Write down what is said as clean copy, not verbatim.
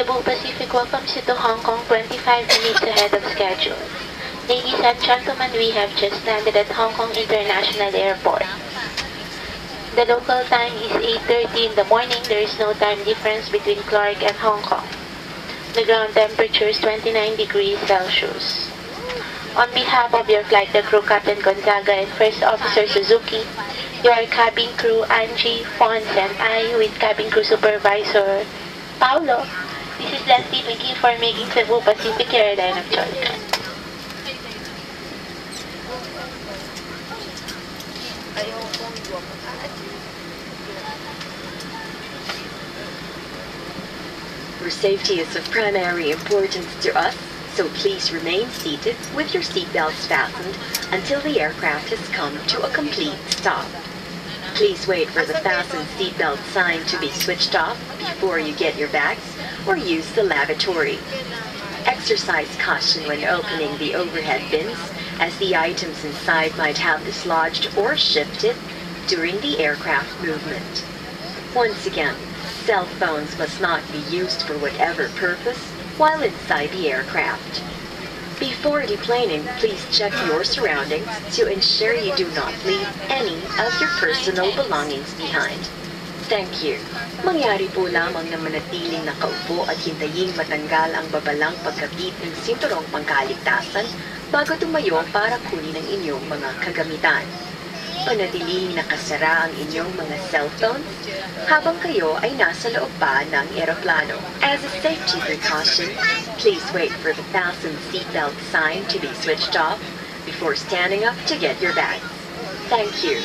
Cebu Pacific welcomes you to Hong Kong 25 minutes ahead of schedule. Ladies and gentlemen, we have just landed at Hong Kong International Airport. The local time is 8:30 in the morning. There is no time difference between Clark and Hong Kong. The ground temperature is 29 degrees Celsius. On behalf of your flight crew, Captain Gonzaga and First Officer Suzuki, your cabin crew Angie, Fons, and I with cabin crew supervisor Paulo, this is Leslie McGee for making Cebu Pacific Airline of choice. Your safety is of primary importance to us, so please remain seated with your seatbelts fastened until the aircraft has come to a complete stop. Please wait for the fasten seatbelt sign to be switched off before you get your bags or use the lavatory. Exercise caution when opening the overhead bins, as the items inside might have dislodged or shifted during the aircraft movement. Once again, cell phones must not be used for whatever purpose while inside the aircraft. Before deplaning, please check your surroundings to ensure you do not leave any of your personal belongings behind. Thank you. Mangyari po lamang na manatiling nakaupo at hintayin matanggal ang babalang pagkabit ng sinturong pangkaligtasan bago tumayo para kunin ang inyong mga kagamitan. Panatiling nakasara ang inyong mga cellphones habang kayo ay nasa loob pa ng eroplano. As a safety precaution, please wait for the fasten seatbelt sign to be switched off before standing up to get your bags. Thank you.